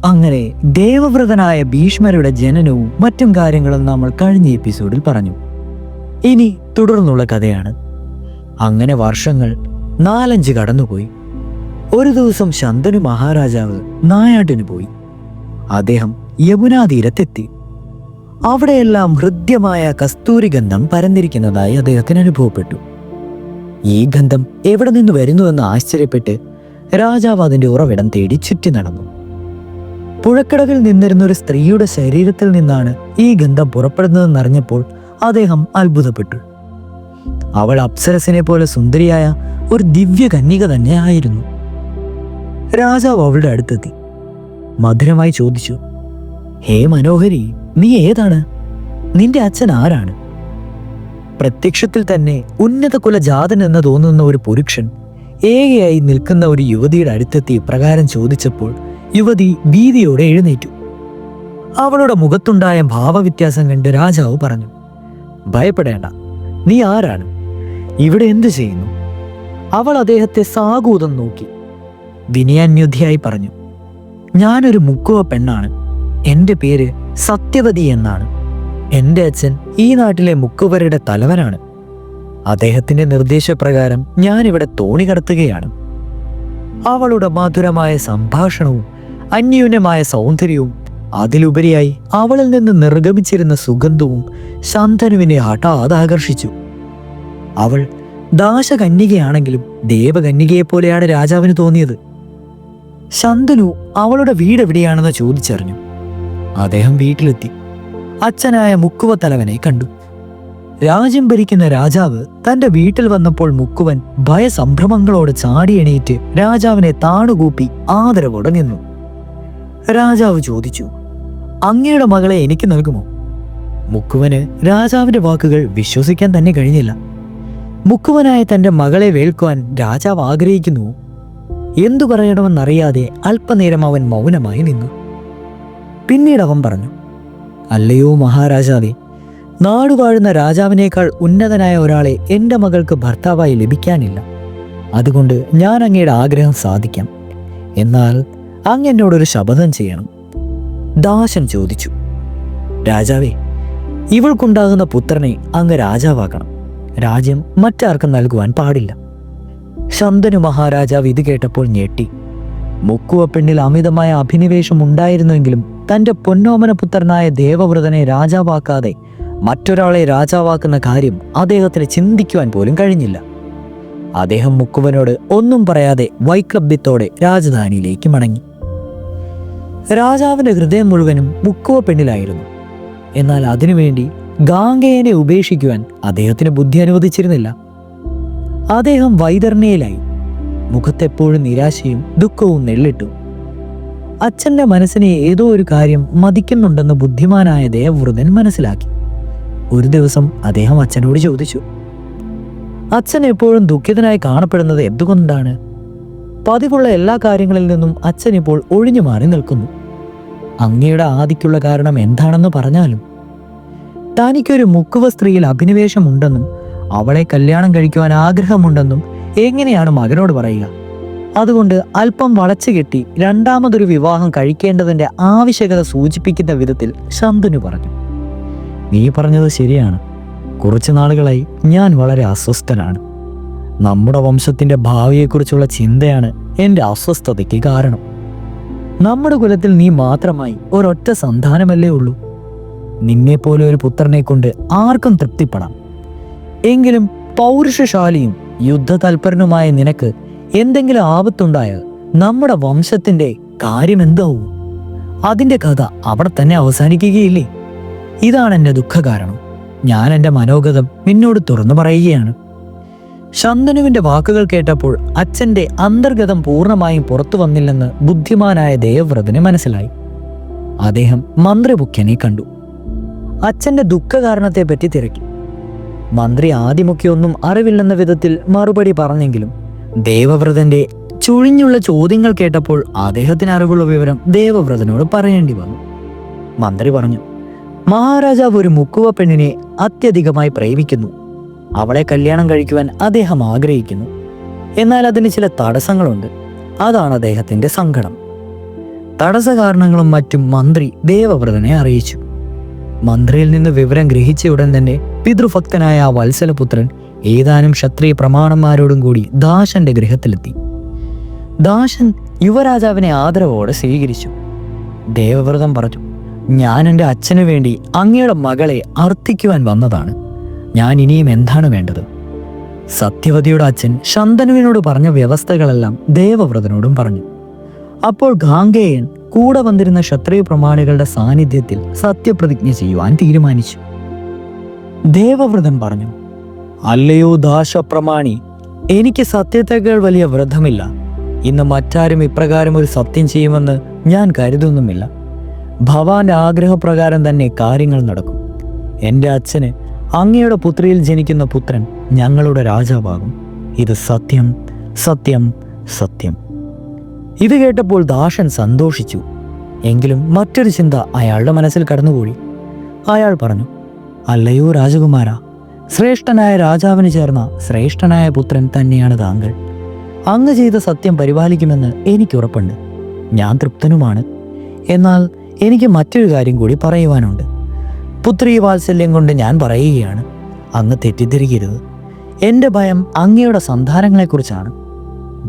അങ്ങനെ ദേവവ്രതനായ ഭീഷ്മരുടെ ജനനവും മറ്റും കാര്യങ്ങളും നമ്മൾ കഴിഞ്ഞ എപ്പിസോഡിൽ പറഞ്ഞു. ഇനി തുടർന്നുള്ള കഥയാണ്. അങ്ങനെ വർഷങ്ങൾ 4-5 കടന്നുപോയി. ഒരു ദിവസം ശന്തനു മഹാരാജാവ് നായാട്ടിന് പോയി. അദ്ദേഹം യമുനാ തീരത്തെത്തി. അവിടെയെല്ലാം ഹൃദ്യമായ കസ്തൂരി ഗന്ധം പരന്നിരിക്കുന്നതായി അദ്ദേഹത്തിന് അനുഭവപ്പെട്ടു. ഈ ഗന്ധം എവിടെ നിന്ന് വരുന്നുവെന്ന് ആശ്ചര്യപ്പെട്ട് രാജാവ് അതിന്റെ ഉറവിടം തേടി ചുറ്റി നടന്നു. പുഴക്കടവിൽ നിന്നിരുന്ന ഒരു സ്ത്രീയുടെ ശരീരത്തിൽ നിന്നാണ് ഈ ഗന്ധം പുറപ്പെടുന്നതെന്നറിഞ്ഞപ്പോൾ അദ്ദേഹം അത്ഭുതപ്പെട്ടു. അവൾ അപ്സരസിനെ പോലെ സുന്ദരിയായ ഒരു ദിവ്യ കന്യക തന്നെ ആയിരുന്നു. രാജാവ് അവളുടെ അടുത്തെത്തി മധുരമായി ചോദിച്ചു, ഹേ മനോഹരി, നീ ഏതാണ്? നിന്റെ അച്ഛൻ ആരാണ്? പ്രത്യക്ഷത്തിൽ തന്നെ ഉന്നത കുലജാതൻ എന്ന് തോന്നുന്ന ഒരു പുരുഷൻ ഏകയായി നിൽക്കുന്ന ഒരു യുവതിയുടെ അടുത്തെത്തി ഇപ്രകാരം ചോദിച്ചപ്പോൾ യുവതി ഭീതിയോടെ എഴുന്നേറ്റു. അവളുടെ മുഖത്തുണ്ടായ ഭാവവ്യത്യാസം കണ്ട് രാജാവ് പറഞ്ഞു, ഭയപ്പെടേണ്ട, നീ ആരാണ്? ഇവിടെ എന്തു ചെയ്യുന്നു? അവൾ അദ്ദേഹത്തെ സാഗൂതം നോക്കി വിനയാന്യുതിയായി പറഞ്ഞു, ഞാനൊരു മുക്കുവ പെണ്ണാണ്. എൻ്റെ പേര് സത്യവതി എന്നാണ്. എൻ്റെ അച്ഛൻ ഈ നാട്ടിലെ മുക്കുവരുടെ തലവനാണ്. അദ്ദേഹത്തിന്റെ നിർദ്ദേശപ്രകാരം ഞാനിവിടെ തോണി കടത്തുകയാണ്. അവളുടെ മധുരമായ സംഭാഷണവും അന്യോന്യമായ സൗന്ദര്യവും അതിലുപരിയായി അവളിൽ നിന്ന് നിർഗമിച്ചിരുന്ന സുഗന്ധവും ശന്തനുവിനെ ഹഠാത് ആകർഷിച്ചു. അവൾ ദാശകന്യകയാണെങ്കിലും ദേവകന്യകയെപ്പോലെയാണ് രാജാവിന് തോന്നിയത്. ശന്തനു അവളുടെ വീടെവിടെയാണെന്ന് ചോദിച്ചറിഞ്ഞു. അദ്ദേഹം വീട്ടിലെത്തി അച്ഛനായ മുക്കുവ തലവനെ കണ്ടു. രാജ്യം ഭരിക്കുന്ന രാജാവ് തന്റെ വീട്ടിൽ വന്നപ്പോൾ മുക്കുവൻ ഭയസംഭ്രമങ്ങളോട് ചാടി എണീറ്റ് രാജാവിനെ താണുകൂപ്പി ആദരവോടെ നിന്നു. രാജാവ് ചോദിച്ചു, അങ്ങയുടെ മകളെ എനിക്ക് നൽകുമോ? മുക്കുവന് രാജാവിന്റെ വാക്കുകൾ വിശ്വസിക്കാൻ തന്നെ കഴിഞ്ഞില്ല. മുക്കുവനായ തന്റെ മകളെ വേൽക്കുവാൻ രാജാവ് ആഗ്രഹിക്കുന്നു. എന്തു പറയണമെന്നറിയാതെ അല്പനേരം അവൻ മൗനമായി നിന്നു. പിന്നീട് അവൻ പറഞ്ഞു, അല്ലയോ മഹാരാജാവേ, നാടുവാഴുന്ന രാജാവിനേക്കാൾ ഉന്നതനായ ഒരാളെ എൻ്റെ മകൾക്ക് ഭർത്താവായി ലഭിക്കാനില്ല. അതുകൊണ്ട് ഞാൻ അങ്ങയുടെ ആഗ്രഹം സാധിക്കാം. എന്നാൽ അങ്ങ് എന്നോടൊരു ശപഥം ചെയ്യണം. ദാസൻ ചോദിച്ചു, രാജാവേ, ഇവൾക്കുണ്ടാകുന്ന പുത്രനെ അങ്ങ് രാജാവാക്കണം. രാജ്യം മറ്റാർക്കും നൽകുവാൻ പാടില്ല. ശന്തനു മഹാരാജാവ് ഇത് കേട്ടപ്പോൾ ഞെട്ടി. മുക്കുവ പെണ്ണിൽ അമിതമായ അഭിനിവേശം ഉണ്ടായിരുന്നുവെങ്കിലും തൻ്റെ പൊന്നോമന പുത്രനായ ദേവവ്രതനെ രാജാവാക്കാതെ മറ്റൊരാളെ രാജാവാക്കുന്ന കാര്യം അദ്ദേഹത്തിന് ചിന്തിക്കുവാൻ പോലും കഴിഞ്ഞില്ല. അദ്ദേഹം മുക്കുവനോട് ഒന്നും പറയാതെ വൈക്ലഭ്യത്തോടെ രാജധാനിയിലേക്ക് മടങ്ങി. രാജാവിന്റെ ഹൃദയം മുഴുവനും മുക്കുവ പെണ്ണിലായിരുന്നു. എന്നാൽ അതിനുവേണ്ടി ഗാംഗേയനെ ഉപേക്ഷിക്കുവാൻ അദ്ദേഹത്തിന് ബുദ്ധി അനുവദിച്ചിരുന്നില്ല. അദ്ദേഹം വൈതർണിയിലായി. മുഖത്തെപ്പോഴും നിരാശയും ദുഃഖവും നെല്ലിട്ടു. അച്ഛന്റെ മനസ്സിനെ ഏതോ ഒരു കാര്യം മതിക്കുന്നുണ്ടെന്ന് ബുദ്ധിമാനായ ദേവവ്രതൻ മനസ്സിലാക്കി. ഒരു ദിവസം അദ്ദേഹം അച്ഛനോട് ചോദിച്ചു, അച്ഛൻ എപ്പോഴും ദുഃഖിതനായി കാണപ്പെടുന്നത് എന്തുകൊണ്ടാണ്? പതിവുള്ള എല്ലാ കാര്യങ്ങളിൽ നിന്നും അച്ഛൻ ഇപ്പോൾ ഒഴിഞ്ഞു മാറി നിൽക്കുന്നു. അങ്ങയുടെ ആദിക്കുള്ള കാരണം എന്താണെന്ന് പറഞ്ഞാലും. തനിക്കൊരു മുക്കുവ സ്ത്രീയിൽ അഭിനിവേശമുണ്ടെന്നും അവളെ കല്യാണം കഴിക്കുവാൻ ആഗ്രഹമുണ്ടെന്നും എങ്ങനെയാണ് മകനോട് പറയുക? അതുകൊണ്ട് അല്പം വളച്ചു കെട്ടി രണ്ടാമതൊരു വിവാഹം കഴിക്കേണ്ടതിന്റെ ആവശ്യകത സൂചിപ്പിക്കുന്ന വിധത്തിൽ ശന്തനു പറഞ്ഞു, നീ പറഞ്ഞത് ശരിയാണ്. കുറച്ചു നാളുകളായി ഞാൻ വളരെ അസ്വസ്ഥനാണ്. നമ്മുടെ വംശത്തിന്റെ ഭാവിയെക്കുറിച്ചുള്ള ചിന്തയാണ് എൻ്റെ അസ്വസ്ഥതയ്ക്ക് കാരണം. നമ്മുടെ കുലത്തിൽ നീ മാത്രമായി ഒരൊറ്റ സന്താനമല്ലേ ഉള്ളൂ. നിന്നെപ്പോലെ ഒരു പുത്രനെ കൊണ്ട് ആർക്കും തൃപ്തിപ്പെടാം. എങ്കിലും പൗരുഷശാലിയും യുദ്ധതൽപരനുമായ നിനക്ക് എന്തെങ്കിലും ആപത്തുണ്ടായാൽ നമ്മുടെ വംശത്തിന്റെ കാര്യം എന്താവും? അതിന്റെ കഥ അവിടെ തന്നെ അവസാനിക്കുകയില്ലേ? ഇതാണ് എൻ്റെ ദുഃഖകാരണം. ഞാൻ എൻ്റെ മനോഗതം നിന്നോട് തുറന്നു പറയുകയാണ്. ശന്തനുവിന്റെ വാക്കുകൾ കേട്ടപ്പോൾ അച്ഛന്റെ അന്തർഗതം പൂർണ്ണമായും പുറത്തു വന്നില്ലെന്ന് ബുദ്ധിമാനായ ദേവവ്രതന് മനസ്സിലായി. അദ്ദേഹം മന്ത്രിമുഖ്യനെ കണ്ടു. അച്ഛന്റെ ദുഃഖകാരണത്തെപ്പറ്റി തിരക്കി. മന്ത്രി ആദ്യമൊക്കെ ഒന്നും അറിവില്ലെന്ന വിധത്തിൽ മറുപടി പറഞ്ഞെങ്കിലും ദേവവ്രതന്റെ ചുഴിഞ്ഞുള്ള ചോദ്യങ്ങൾ കേട്ടപ്പോൾ അദ്ദേഹത്തിന് അറിവുള്ള വിവരം ദേവവ്രതനോട് പറയേണ്ടി വന്നു. മന്ത്രി പറഞ്ഞു, മഹാരാജാവ് ഒരു മുക്കുവ പെണ്ണിനെ അത്യധികമായി പ്രേമിക്കുന്നു. അവളെ കല്യാണം കഴിക്കുവാൻ അദ്ദേഹം ആഗ്രഹിക്കുന്നു. എന്നാൽ അതിന് ചില തടസ്സങ്ങളുണ്ട്. അതാണ് അദ്ദേഹത്തിന്റെ സങ്കടം. തടസ്സകാരണങ്ങളും മറ്റും മന്ത്രി ദേവവ്രതനെ അറിയിച്ചു. മന്ത്രിയിൽ നിന്ന് വിവരം ഗ്രഹിച്ച ഉടൻ തന്നെ പിതൃഭക്തനായ ആ വത്സലപുത്രൻ ഏതാനും ക്ഷത്രിയ പ്രമാണന്മാരോടും കൂടി ദാശന്റെ ഗൃഹത്തിലെത്തി. ദാശൻ യുവരാജാവിനെ ആദരവോടെ സ്വീകരിച്ചു. ദേവവ്രതം പറഞ്ഞു, ഞാൻ എൻ്റെ അച്ഛനു വേണ്ടി അങ്ങയുടെ മകളെ അർത്ഥിക്കുവാൻ വന്നതാണ്. ഞാൻ ഇനിയും എന്താണ് വേണ്ടത്? സത്യവതിയുടെ അച്ഛൻ ശന്തനുവിനോട് പറഞ്ഞ വ്യവസ്ഥകളെല്ലാം ദേവവ്രതനോടും പറഞ്ഞു. അപ്പോൾ ഗാംഗേയൻ കൂടെ വന്നിരുന്ന ക്ഷത്രിയ പ്രമാണികളുടെ സാന്നിധ്യത്തിൽ സത്യപ്രതിജ്ഞ ചെയ്യുവാൻ തീരുമാനിച്ചു. ദേവവ്രതൻ പറഞ്ഞു, അല്ലയോ ദാശപ്രമാണി, എനിക്ക് സത്യത്തേക്കാൾ വലിയ വ്രതമില്ല. ഇന്ന് മറ്റാരും ഇപ്രകാരം ഒരു സത്യം ചെയ്യുമെന്ന് ഞാൻ കരുതുന്നുമില്ല. ഭവാന്റെ ആഗ്രഹപ്രകാരം തന്നെ കാര്യങ്ങൾ നടക്കും. എൻ്റെ അച്ഛന് അങ്ങയുടെ പുത്രിയിൽ ജനിക്കുന്ന പുത്രൻ ഞങ്ങളുടെ രാജാവാകും. ഇത് സത്യം, സത്യം, സത്യം. ഇത് കേട്ടപ്പോൾ ദാശൻ സന്തോഷിച്ചു. എങ്കിലും മറ്റൊരു ചിന്ത അയാളുടെ മനസ്സിൽ കടന്നുകൂടി. അയാൾ പറഞ്ഞു, അല്ലയോ രാജകുമാര, ശ്രേഷ്ഠനായ രാജാവിന് ചേർന്ന ശ്രേഷ്ഠനായ പുത്രൻ തന്നെയാണ് താങ്കൾ. അങ്ങ് ചെയ്ത സത്യം പരിപാലിക്കുമെന്ന് എനിക്ക് ഉറപ്പുണ്ട്. ഞാൻ തൃപ്തനുമാണ്. എന്നാൽ എനിക്ക് മറ്റൊരു കാര്യം കൂടി പറയുവാനുണ്ട്. പുത്രീ വാത്സല്യം കൊണ്ട് ഞാൻ പറയുകയാണ്, അങ്ങ് തെറ്റിദ്ധരിക്കരുത്. എൻ്റെ ഭയം അങ്ങയുടെ സന്താനങ്ങളെക്കുറിച്ചാണ്.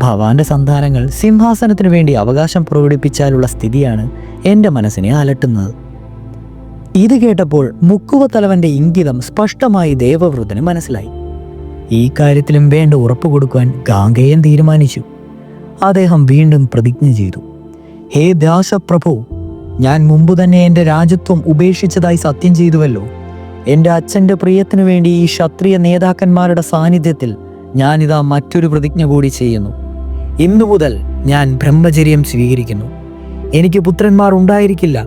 ഭവാന്റെ സന്താനങ്ങൾ സിംഹാസനത്തിനു വേണ്ടി അവകാശം പ്രകടിപ്പിച്ചാലുള്ള സ്ഥിതിയാണ് എൻ്റെ മനസ്സിനെ അലട്ടുന്നത്. ഇത് കേട്ടപ്പോൾ മുക്കുവത്തലവന്റെ ഇംഗിതം സ്പഷ്ടമായി ദേവവ്രതന് മനസ്സിലായി. ഈ കാര്യത്തിലും വേണ്ട ഉറപ്പ് കൊടുക്കുവാൻ ഗാംഗേയൻ തീരുമാനിച്ചു. അദ്ദേഹം വീണ്ടും പ്രതിജ്ഞ ചെയ്തു, ഹേ ദാശപ്രഭു, ഞാൻ മുമ്പ് തന്നെ എൻ്റെ രാജ്യത്വം ഉപേക്ഷിച്ചതായി സത്യം ചെയ്തുവല്ലോ. എൻ്റെ അച്ഛൻ്റെ പ്രിയത്തിനു വേണ്ടി ഈ ക്ഷത്രിയ നേതാക്കന്മാരുടെ സാന്നിധ്യത്തിൽ ഞാനിതാ മറ്റൊരു പ്രതിജ്ഞ കൂടി ചെയ്യുന്നു. ഇന്നു മുതൽ ഞാൻ ബ്രഹ്മചര്യം സ്വീകരിക്കുന്നു. എനിക്ക് പുത്രന്മാർ ഉണ്ടായിരിക്കില്ല.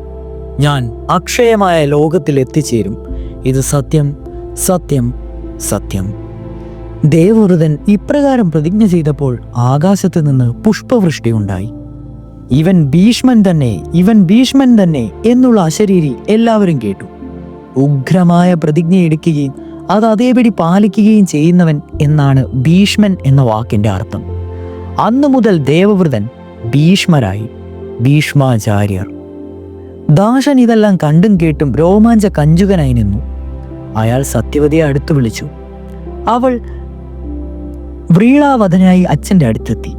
ഞാൻ അക്ഷയമായ ലോകത്തിൽ എത്തിച്ചേരും. ഇത് സത്യം, സത്യം, സത്യം. ദേവവ്രതൻ ഇപ്രകാരം പ്രതിജ്ഞ ചെയ്തപ്പോൾ ആകാശത്ത് നിന്ന് പുഷ്പവൃഷ്ടി ഉണ്ടായി. ഇവൻ ഭീഷ്മൻ തന്നെ, ഇവൻ ഭീഷ്മൻ തന്നെ എന്നുള്ള അശരീരി എല്ലാവരും കേട്ടു. ഉഗ്രമായ പ്രതിജ്ഞ എടുക്കുകയും അത് അതേപടി പാലിക്കുകയും ചെയ്യുന്നവൻ എന്നാണ് ഭീഷ്മൻ എന്ന വാക്കിന്റെ അർത്ഥം. അന്നു മുതൽ ദേവവ്രതൻ ഭീഷ്മരായി, ഭീഷ്മാചാര്യർ. ദാശൻ ഇതെല്ലാം കണ്ടും കേട്ടും രോമാഞ്ച കഞ്ചുകനായി നിന്നു. അയാൾ സത്യവതിയെ അടുത്തു വിളിച്ചു. അവൾ വ്രീളാവധനായി അച്ഛൻ്റെ അടുത്തെത്തി.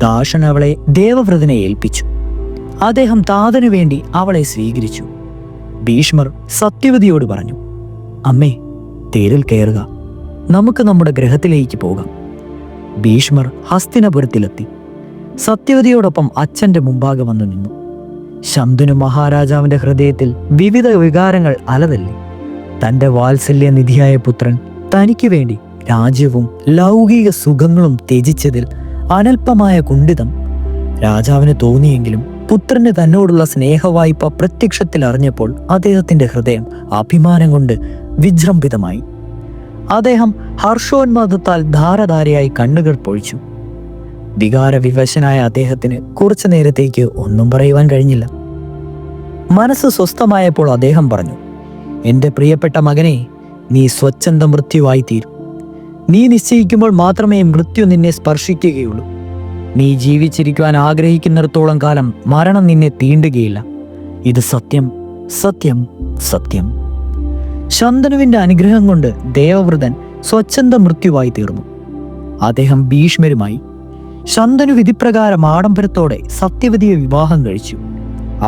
ദാശൻ അവളെ ദേവവ്രതനെ ഏൽപ്പിച്ചു. അദ്ദേഹം താതനു വേണ്ടി അവളെ സ്വീകരിച്ചു. ഭീഷ്മർ സത്യവതിയോട് പറഞ്ഞു, അമ്മേ, തേരിൽ കയറുക, നമുക്ക് നമ്മുടെ ഗ്രഹത്തിലേക്ക് പോകാം. ഭീഷ്മർ ഹസ്തിനപുരത്തിലെത്തി. സത്യവതിയോടൊപ്പം അച്ഛൻ്റെ മുമ്പാകെ വന്നു നിന്നു. ശന്തനു മഹാരാജാവിന്റെ ഹൃദയത്തിൽ വിവിധ വികാരങ്ങൾ അലതല്ലി. തൻ്റെ വാത്സല്യനിധിയായ പുത്രൻ തനിക്ക് വേണ്ടി രാജ്യവും ലൗകിക സുഖങ്ങളും ത്യജിച്ചതിൽ അനൽപമായ കുണ്ഠിതം രാജാവിന് തോന്നിയെങ്കിലും പുത്രന് തന്നോടുള്ള സ്നേഹവായ്പ പ്രത്യക്ഷത്തിൽ അറിഞ്ഞപ്പോൾ അദ്ദേഹത്തിന്റെ ഹൃദയം അഭിമാനം കൊണ്ട് വിജൃംഭിതമായി. അദ്ദേഹം ഹർഷോന്മാദത്താൽ ധാരധാരയായി കണ്ണുകൾ പൊഴിച്ചു. വികാരവിവശനായ അദ്ദേഹത്തിന് കുറച്ചു നേരത്തേക്ക് ഒന്നും പറയുവാൻ കഴിഞ്ഞില്ല. മനസ്സ് സ്വസ്ഥമായപ്പോൾ അദ്ദേഹം പറഞ്ഞു, എൻ്റെ പ്രിയപ്പെട്ട മകനെ, നീ സ്വച്ഛന്ത മൃത്യുവായി തീരും. നീ നിശ്ചയിക്കുമ്പോൾ മാത്രമേ മൃത്യു നിന്നെ സ്പർശിക്കുകയുള്ളൂ. നീ ജീവിച്ചിരിക്കുവാൻ ആഗ്രഹിക്കുന്നിടത്തോളം കാലം മരണം നിന്നെ തീണ്ടുകയില്ല. ഇത് സത്യം, സത്യം, സത്യം. ശന്തനുവിന്റെ അനുഗ്രഹം കൊണ്ട് ദേവവ്രതൻ സ്വച്ഛന്ത മൃത്യുവായി തീർന്നു. അദ്ദേഹം ഭീഷ്മരുമായി. ശന്തനു വിധിപ്രകാരം ആഡംബരത്തോടെ സത്യവതിയെ വിവാഹം കഴിച്ചു.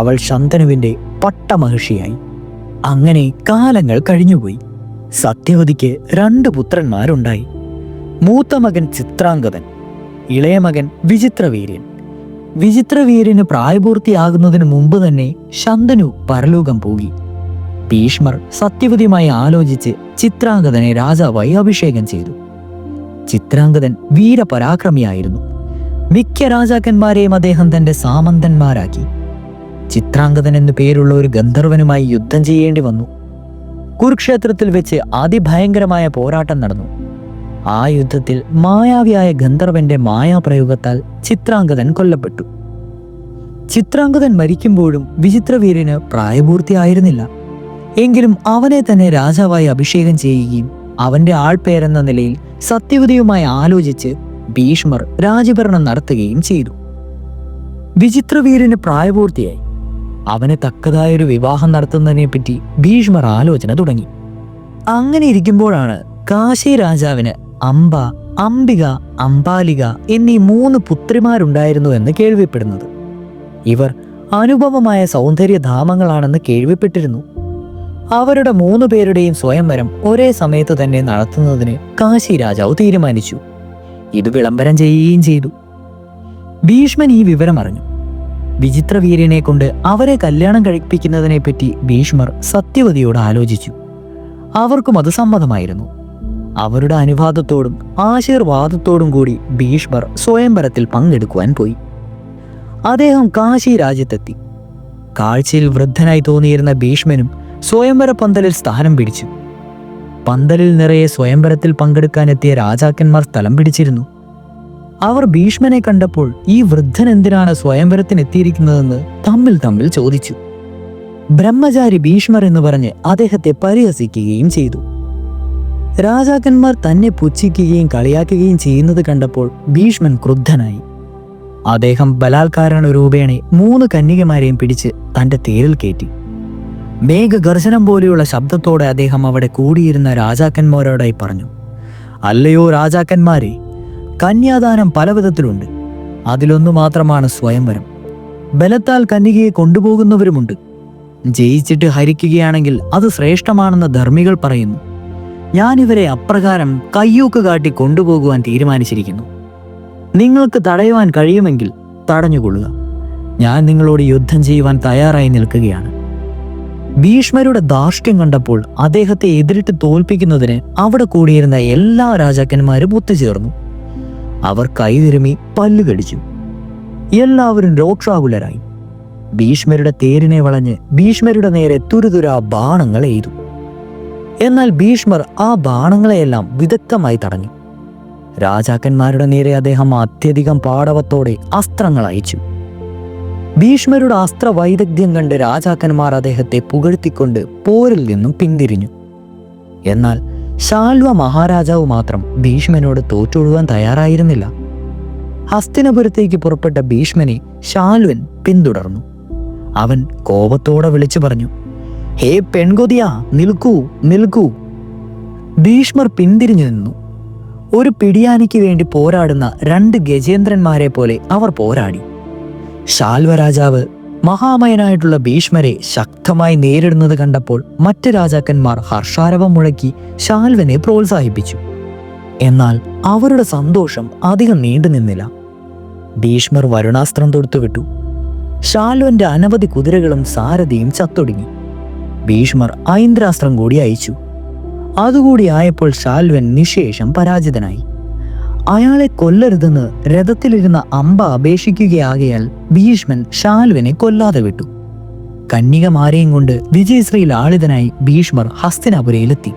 അവൾ ശന്തനുവിന്റെ പട്ടമഹിഷിയായി. അങ്ങനെ കാലങ്ങൾ കഴിഞ്ഞുപോയി. സത്യവതിക്ക് 2 പുത്രന്മാരുണ്ടായി. മൂത്ത മകൻ ചിത്രാംഗതൻ, ഇളയ മകൻ വിചിത്രവീര്യൻ. വിചിത്രവീര്യന് പ്രായപൂർത്തിയാകുന്നതിന് മുമ്പ് തന്നെ ശന്തനു പരലോകം പോയി. ഭീഷ്മർ സത്യവതിയുമായി ആലോചിച്ച് ചിത്രാംഗതനെ രാജാവായി അഭിഷേകം ചെയ്തു. ചിത്രാംഗതൻ വീരപരാക്രമിയായിരുന്നു. മിക്ക രാജാക്കന്മാരെയും അദ്ദേഹം തന്റെ സാമന്തന്മാരാക്കി. ചിത്രാംഗതൻ എന്നു പേരുള്ള ഒരു ഗന്ധർവനുമായി യുദ്ധം ചെയ്യേണ്ടി വന്നു. കുരുക്ഷേത്രത്തിൽ വെച്ച് അതിഭയങ്കരമായ പോരാട്ടം നടന്നു. ആ യുദ്ധത്തിൽ മായാവിയായ ഗന്ധർവന്റെ മായാപ്രയോഗത്താൽ ചിത്രാംഗതൻ കൊല്ലപ്പെട്ടു. ചിത്രാംഗതൻ മരിക്കുമ്പോഴും വിചിത്രവീര്യന് പ്രായപൂർത്തിയായിരുന്നില്ല. എങ്കിലും അവനെ തന്നെ രാജാവായി അഭിഷേകം ചെയ്യുകയും അവന്റെ ആൾപേരെന്ന നിലയിൽ സത്യവതിയുമായി ആലോചിച്ച് ഭീഷ്മർ രാജഭരണം നടത്തുകയും ചെയ്തു. വിചിത്രവീര്യന് പ്രായപൂർത്തിയായി. അവന് തക്കതായൊരു വിവാഹം നടത്തുന്നതിനെപ്പറ്റി ഭീഷ്മർ ആലോചന തുടങ്ങി. അങ്ങനെ ഇരിക്കുമ്പോഴാണ് കാശി രാജാവിന് അംബ, അംബിക, അംബാലിക എന്നീ 3 പുത്രിമാരുണ്ടായിരുന്നു എന്ന് കേൾവിപ്പെടുന്നത്. ഇവർ അനുപമമായ സൗന്ദര്യധാമങ്ങളാണെന്ന് കേൾവിപ്പെട്ടിരുന്നു. അവരുടെ 3 പേരുടെയും സ്വയംവരം ഒരേ സമയത്ത് തന്നെ നടത്തുന്നതിന് കാശി രാജാവ് തീരുമാനിച്ചു. ഇത് വിളംബരം ചെയ്യുകയും ചെയ്തു. ഭീഷ്മൻ ഈ വിവരം അറിഞ്ഞു. വിചിത്രവീര്യനെ കൊണ്ട് അവരെ കല്യാണം കഴിപ്പിക്കുന്നതിനെപ്പറ്റി ഭീഷ്മർ സത്യവതിയോട് ആലോചിച്ചു. അവർക്കും അത് സമ്മതമായിരുന്നു. അവരുടെ അനുവാദത്തോടും ആശീർവാദത്തോടും കൂടി ഭീഷ്മർ സ്വയംവരത്തിൽ പങ്കെടുക്കുവാൻ പോയി. അദ്ദേഹം കാശി രാജ്യത്തെത്തി. കാഴ്ചയിൽ വൃദ്ധനായി തോന്നിയിരുന്ന ഭീഷ്മനും സ്വയംവര പന്തലിൽ സ്ഥാനം പിടിച്ചു. പന്തലിൽ നിറയെ സ്വയംവരത്തിൽ പങ്കെടുക്കാനെത്തിയ രാജാക്കന്മാർ സ്ഥലം പിടിച്ചിരുന്നു. അവർ ഭീഷ്മനെ കണ്ടപ്പോൾ ഈ വൃദ്ധൻ എന്തിനാണ് സ്വയംവരത്തിനെത്തിയിരിക്കുന്നതെന്ന് തമ്മിൽ ചോദിച്ചു. ബ്രഹ്മചാരി ഭീഷ്മർ എന്ന് പറഞ്ഞ് അദ്ദേഹത്തെ പരിഹസിക്കുകയും ചെയ്തു. രാജാക്കന്മാർ തന്നെ പുച്ഛിക്കുകയും കളിയാക്കുകയും ചെയ്യുന്നത് കണ്ടപ്പോൾ ഭീഷ്മൻ ക്രുദ്ധനായി. അദ്ദേഹം ബലാത്കാരണ രൂപേണ 3 കന്യകമാരെയും പിടിച്ച് തന്റെ തേരിൽ കയറ്റി. മേഘഗർജനം പോലെയുള്ള ശബ്ദത്തോടെ അദ്ദേഹം അവിടെ കൂടിയിരുന്ന രാജാക്കന്മാരോടായി പറഞ്ഞു, അല്ലയോ രാജാക്കന്മാരെ, കന്യാദാനം പല വിധത്തിലുണ്ട്. അതിലൊന്നു മാത്രമാണ് സ്വയംവരം. ബലത്താൽ കന്യകയെ കൊണ്ടുപോകുന്നവരുമുണ്ട്. ജയിച്ചിട്ട് ഹരിക്കുകയാണെങ്കിൽ അത് ശ്രേഷ്ഠമാണെന്ന് ധർമ്മികൾ പറയുന്നു. ഞാനിവരെ അപ്രകാരം കയ്യൂക്ക് കാട്ടി കൊണ്ടുപോകുവാൻ തീരുമാനിച്ചിരിക്കുന്നു. നിങ്ങൾക്ക് തടയുവാൻ കഴിയുമെങ്കിൽ തടഞ്ഞുകൊള്ളുക. ഞാൻ നിങ്ങളോട് യുദ്ധം ചെയ്യുവാൻ തയ്യാറായി നിൽക്കുകയാണ്. ഭീഷ്മരുടെ ധാർഷ്ട്യം കണ്ടപ്പോൾ അദ്ദേഹത്തെ എതിരിട്ട് തോൽപ്പിക്കുന്നതിന് അവിടെ കൂടിയിരുന്ന എല്ലാ രാജാക്കന്മാരും ഒത്തുചേർന്നു. അവർ കൈതിരുമി പല്ലുകടിച്ചു. എല്ലാവരും രോക്ഷാകുലരായി. ഭീഷ്മരുടെ തേരിനെ വളഞ്ഞ് ഭീഷ്മരുടെ നേരെ തുരുതുരാ ബാണങ്ങൾ എയ്തു. എന്നാൽ ഭീഷ്മർ ആ ബാണങ്ങളെയെല്ലാം വിദഗ്ധമായി തടഞ്ഞു. രാജാക്കന്മാരുടെ നേരെ അദ്ദേഹം അത്യധികം പാടവത്തോടെ അസ്ത്രങ്ങൾ അയച്ചു. ഭീഷ്മരുടെ അസ്ത്ര വൈദഗ്ധ്യം കണ്ട് രാജാക്കന്മാർ അദ്ദേഹത്തെ പുകഴ്ത്തിക്കൊണ്ട് പോരിൽ നിന്നും പിന്തിരിഞ്ഞു. എന്നാൽ ശാൽവ മഹാരാജാവ് മാത്രം ഭീഷ്മനോട് തോറ്റൊഴുകാൻ തയ്യാറായിരുന്നില്ല. ഹസ്തിനപുരത്തേക്ക് പുറപ്പെട്ട ഭീഷ്മനെ ശാൽവൻ പിന്തുടർന്നു. അവൻ കോപത്തോടെ വിളിച്ചു പറഞ്ഞു, ഹേ പെൺകൊതിയാ, നിൽക്കൂ നിൽക്കൂ. ഭീഷ്മർ പിന്തിരിഞ്ഞു നിന്നു. ഒരു പിടിയാനിക്ക് വേണ്ടി പോരാടുന്ന 2 ഗജേന്ദ്രന്മാരെ പോലെ അവർ പോരാടി. ശാൽവരാജാവ് മഹാമയനായിട്ടുള്ള ഭീഷ്മരെ ശക്തമായി നേരിടുന്നത് കണ്ടപ്പോൾ മറ്റ് രാജാക്കന്മാർ ഹർഷാരവം മുഴക്കി ശാൽവനെ പ്രോത്സാഹിപ്പിച്ചു. എന്നാൽ അവരുടെ സന്തോഷം അധികം നീണ്ടുനിന്നില്ല. ഭീഷ്മർ വരുണാസ്ത്രം തൊടുത്തുവിട്ടു. ശാൽവന്റെ അനവധി കുതിരകളും സാരഥിയും ചത്തൊടുങ്ങി. ഭീഷ്മർ ഐന്ദ്രാസ്ത്രം കൂടി അയച്ചു. അതുകൂടി ആയപ്പോൾ ശാൽവൻ നിശേഷം പരാജിതനായി. അയാളെ കൊല്ലരുതെന്ന് രഥത്തിലിരുന്ന അംബ അപേക്ഷിക്കുകയാകയാൽ ഭീഷ്മൻ ശാൽവനെ കൊല്ലാതെ വിട്ടു. കന്യകമാരെയും കൊണ്ട് വിജയശ്രീ ലാളിതനായി ഭീഷ്മർ ഹസ്തിനാപുരയിലെത്തി.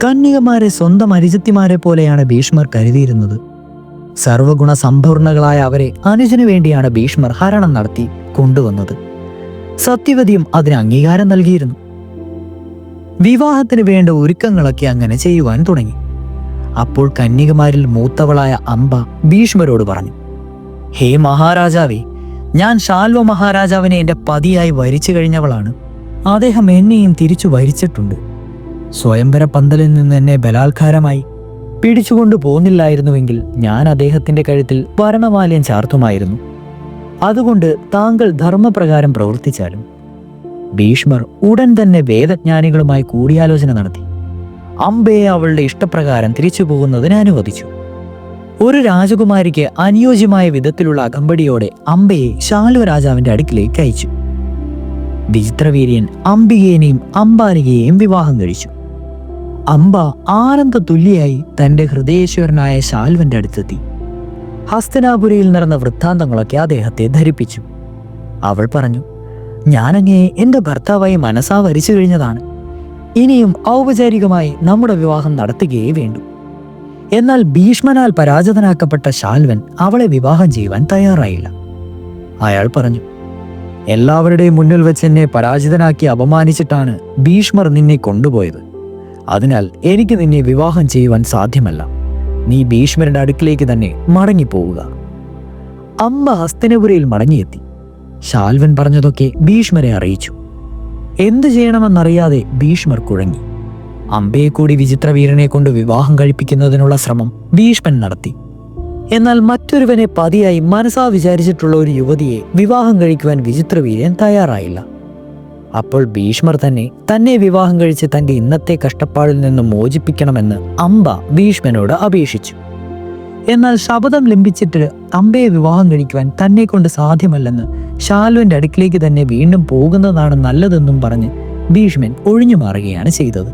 കന്യകമാരെ സ്വന്തം അനുജത്തിമാരെ പോലെയാണ് ഭീഷ്മർ കരുതിയിരുന്നത്. സർവഗുണ സമ്പൂർണകളായ അവരെ അനുജനു വേണ്ടിയാണ് ഭീഷ്മർ ഹരണം നടത്തി കൊണ്ടുവന്നത്. സത്യവതിയും അതിന് അംഗീകാരം നൽകിയിരുന്നു. വിവാഹത്തിന് വേണ്ട ഒരുക്കങ്ങളൊക്കെ അങ്ങനെ ചെയ്യുവാൻ തുടങ്ങി. അപ്പോൾ കന്യകമാരിൽ മൂത്തവളായ അംബ ഭീഷ്മരോട് പറഞ്ഞു, ഹേ മഹാരാജാവേ, ഞാൻ ശാൽവ മഹാരാജാവിനെ എൻ്റെ പതിയായി വരിച്ചു കഴിഞ്ഞവളാണ്. അദ്ദേഹം എന്നെയും തിരിച്ചു വരിച്ചിട്ടുണ്ട്. സ്വയംവര പന്തലിൽ നിന്ന് എന്നെ ബലാത്കാരമായി പിടിച്ചുകൊണ്ടു പോന്നില്ലായിരുന്നുവെങ്കിൽ ഞാൻ അദ്ദേഹത്തിന്റെ കഴുത്തിൽ വർണ്ണമാല്യം ചാർത്തുമായിരുന്നു. അതുകൊണ്ട് താങ്കൾ ധർമ്മപ്രകാരം പ്രവർത്തിച്ചാലും. ഭീഷ്മർ ഉടൻ തന്നെ വേദജ്ഞാനികളുമായി കൂടിയാലോചന നടത്തി. അംബയെ അവളുടെ ഇഷ്ടപ്രകാരം തിരിച്ചു പോകുന്നതിന് അനുവദിച്ചു. ഒരു രാജകുമാരിക്ക് അനുയോജ്യമായ വിധത്തിലുള്ള അകമ്പടിയോടെ അംബയെ ശാൽവ രാജാവിന്റെ അടുക്കിലേക്ക് അയച്ചു. വിചിത്രവീര്യൻ അംബികേനെയും അംബാലികയെയും വിവാഹം കഴിച്ചു. അംബ ആനന്ദ തുല്യായി തന്റെ ഹൃദയേശ്വരനായ ശാൽവന്റെ അടുത്തെത്തി. ഹസ്തനാപുരയിൽ നടന്ന വൃത്താന്തങ്ങളൊക്കെ അദ്ദേഹത്തെ ധരിപ്പിച്ചു. അവൾ പറഞ്ഞു, ഞാനങ്ങയെ എൻ്റെ ഭർത്താവായി മനസ്സാ വരിച്ചു കഴിഞ്ഞതാണ്. ഇനിയും ഔപചാരികമായി നമ്മുടെ വിവാഹം നടത്തുകയേ വേണ്ടൂ. എന്നാൽ ഭീഷ്മനാൽ പരാജിതനാക്കപ്പെട്ട ശാൽവൻ അവളെ വിവാഹം ചെയ്യുവാൻ തയ്യാറായില്ല. അയാൾ പറഞ്ഞു, എല്ലാവരുടെയും മുന്നിൽ വെച്ച് എന്നെ പരാജിതനാക്കി അപമാനിച്ചിട്ടാണ് ഭീഷ്മർ നിന്നെ കൊണ്ടുപോയത്. അതിനാൽ എനിക്ക് നിന്നെ വിവാഹം ചെയ്യുവാൻ സാധ്യമല്ല. നീ ഭീഷ്മരുടെ അടുക്കിലേക്ക് തന്നെ മടങ്ങിപ്പോവുക. അംബ ഹസ്തിനപുരിയിൽ മടങ്ങിയെത്തി. ശാൽവൻ പറഞ്ഞതൊക്കെ ഭീഷ്മരെ അറിയിച്ചു. എന്തു ചെയ്യണമെന്നറിയാതെ ഭീഷ്മർ കുഴങ്ങി. അംബയെ കൂടി വിചിത്രവീരനെ കൊണ്ട് വിവാഹം കഴിപ്പിക്കുന്നതിനുള്ള ശ്രമം ഭീഷ്മൻ നടത്തി. എന്നാൽ മറ്റൊരുവനെ പതിയായി മനസ്സാ വിചാരിച്ചിട്ടുള്ള ഒരു യുവതിയെ വിവാഹം കഴിക്കുവാൻ വിചിത്രവീരൻ തയ്യാറായില്ല. അപ്പോൾ ഭീഷ്മർ തന്നെ വിവാഹം കഴിച്ച് തൻ്റെ ഇന്നത്തെ കഷ്ടപ്പാടിൽ നിന്ന് മോചിപ്പിക്കണമെന്ന് അംബ ഭീഷ്മനോട് അപേക്ഷിച്ചു. എന്നാൽ ശപഥം ലംഘിച്ചിട്ട് അംബയെ വിവാഹം കഴിക്കുവാൻ തന്നെ കൊണ്ട് സാധ്യമല്ലെന്ന് ശാൽവന്റെ അടുക്കിലേക്ക് തന്നെ വീണ്ടും പോകുന്നതാണ് നല്ലതെന്നും പറഞ്ഞ് ഭീഷ്മൻ ഒഴിഞ്ഞു മാറുകയാണ് ചെയ്തത്.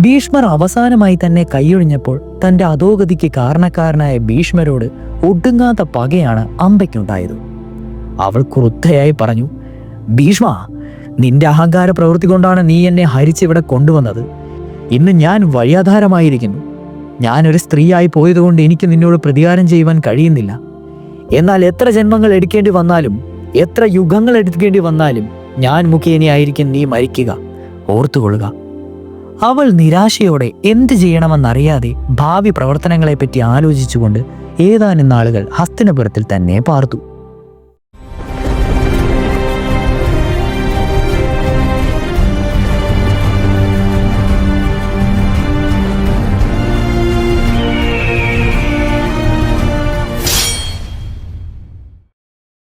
ഭീഷ്മർ അവസാനമായി തന്നെ കൈയൊഴിഞ്ഞപ്പോൾ തൻ്റെ അധോഗതിക്ക് കാരണക്കാരനായ ഭീഷ്മരോട് ഒടുങ്ങാത്ത പകയാണ് അംബയ്ക്കുണ്ടായത്. അവൾ ക്രുദ്ധയായി പറഞ്ഞു, ഭീഷ്മ, നിന്റെ അഹങ്കാര പ്രവൃത്തി കൊണ്ടാണ് നീ എന്നെ ഹരിച്ചിവിടെ കൊണ്ടുവന്നത്. ഇന്ന് ഞാൻ വഴിയാധാരമായിരിക്കുന്നു. ഞാനൊരു സ്ത്രീയായി പോയതുകൊണ്ട് എനിക്ക് നിന്നോട് പ്രതികാരം ചെയ്യുവാൻ കഴിയുന്നില്ല. എന്നാൽ എത്ര ജന്മങ്ങൾ എടുക്കേണ്ടി വന്നാലും, എത്ര യുഗങ്ങൾ എടുക്കേണ്ടി വന്നാലും ഞാൻ മുഖേനയായിരിക്കും നീ മരിക്കുക, ഓർത്തുകൊള്ളുക. അവൾ നിരാശയോടെ എന്ത് ചെയ്യണമെന്നറിയാതെ ഭാവി പ്രവർത്തനങ്ങളെപ്പറ്റി ആലോചിച്ചുകൊണ്ട് ഏതാനും നാളുകൾ ഹസ്തിനപുരത്തിൽ തന്നെ പാർത്തു.